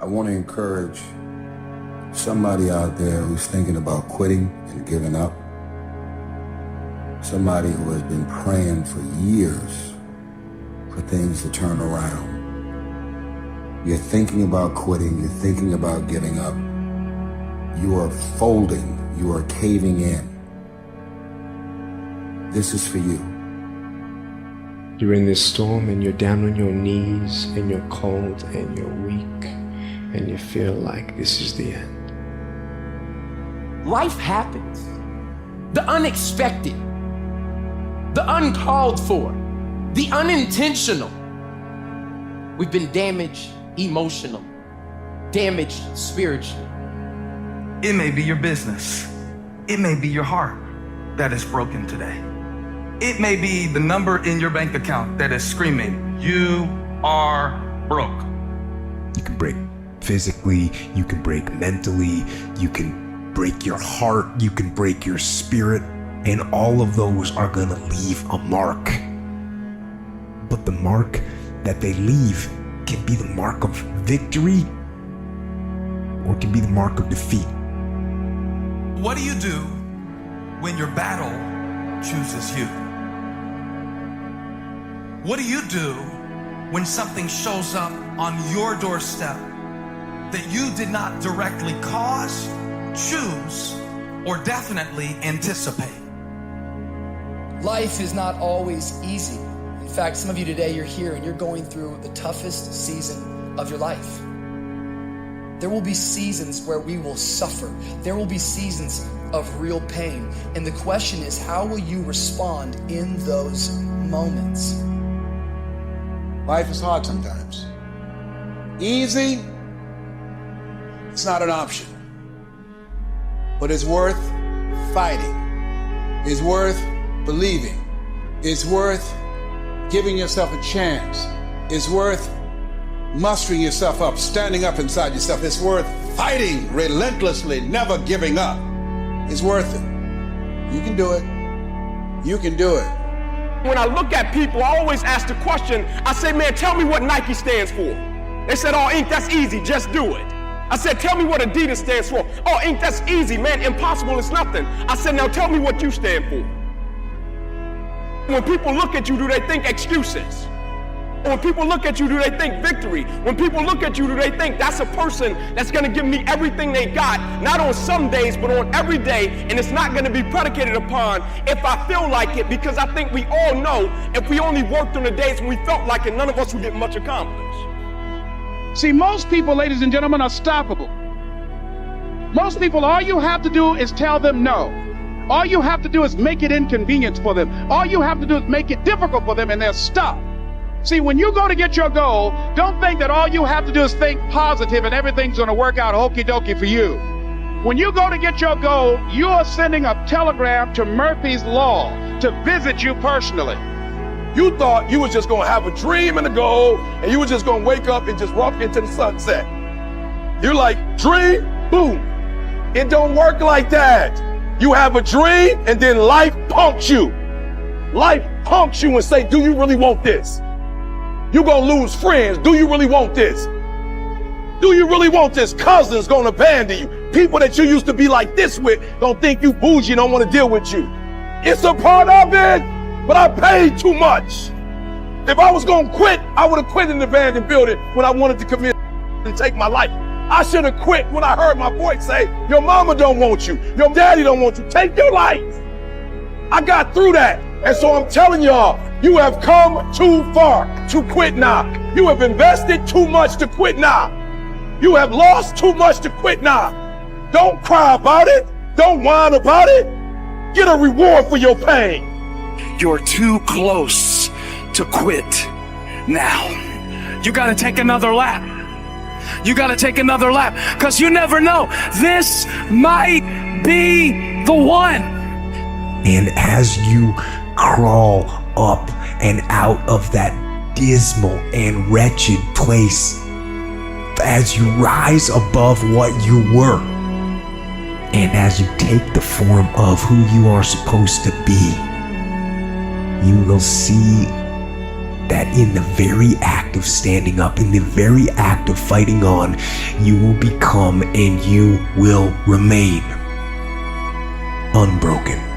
I want to encourage somebody out there who's thinking about quitting and giving up. Somebody who has been praying for years for things to turn around. You're thinking about quitting, you're thinking about giving up. You are folding, you are caving in. This is for you. You're in this storm and you're down on your knees and you're cold and you're weak and you feel like this is the end. Life happens. The unexpected, the uncalled for, the unintentional. We've been damaged emotionally, damaged spiritually. It may be your business. It may be your heart that is broken today. It may be the number in your bank account that is screaming, you are broke. You can break physically, you can break mentally, you can break your heart, you can break your spirit, and all of those are gonna leave a mark. But the mark that they leave can be the mark of victory or it can be the mark of defeat. What do you do when your battle chooses you? What do you do when something shows up on your doorstep that you did not directly cause, choose, or definitely anticipate? Life is not always easy. In fact, some of you today, you're here and you're going through the toughest season of your life. There will be seasons where we will suffer. There will be seasons of real pain. And the question is, how will you respond in those moments? Life is hard sometimes. Easy, it's not an option. But it's worth fighting. It's worth believing. It's worth giving yourself a chance. It's worth mustering yourself up, standing up inside yourself. It's worth fighting relentlessly, never giving up. It's worth it. You can do it. You can do it. When I look at people, I always ask the question, I say, man, tell me what Nike stands for. They said, oh, Ink, that's easy, just do it. I said, tell me what Adidas stands for. Oh, Ink, that's easy, man, impossible is nothing. I said, now tell me what you stand for. When people look at you, do they think excuses? When people look at you, do they think victory? When people look at you, do they think that's a person that's gonna give me everything they got, not on some days, but on every day, and it's not gonna be predicated upon if I feel like it, because I think we all know if we only worked on the days when we felt like it, none of us would get much accomplished. See, most people, ladies and gentlemen, are stoppable. Most people, all you have to do is tell them no. All you have to do is make it inconvenient for them. All you have to do is make it difficult for them, and they'll stop. See, when you go to get your goal, don't think that all you have to do is think positive and everything's going to work out okie dokie for you. When you go to get your goal, you are sending a telegram to Murphy's Law to visit you personally. You thought you was just gonna have a dream and a goal, and you was just gonna wake up and just walk into the sunset. You're like, dream, boom. It don't work like that. You have a dream, and then life punks you. Life punks you and say, do you really want this? You're gonna lose friends. Do you really want this? Do you really want this? Cousins gonna abandon you. People that you used to be like this with don't think you bougie, don't wanna deal with you. It's a part of it, but I paid too much. If I was gonna quit, I would've quit in the abandoned building when I wanted to commit and take my life. I should've quit when I heard my voice say, your mama don't want you, your daddy don't want you, take your life. I got through that. And so I'm telling y'all, you have come too far to quit now. You have invested too much to quit now. You have lost too much to quit now. Don't cry about it. Don't whine about it. Get a reward for your pain. You're too close to quit now. You gotta take another lap. You gotta take another lap, because you never know. This might be the one. And as you crawl up and out of that dismal and wretched place, as you rise above what you were, and as you take the form of who you are supposed to be, you will see that in the very act of standing up, in the very act of fighting on, you will become and you will remain unbroken.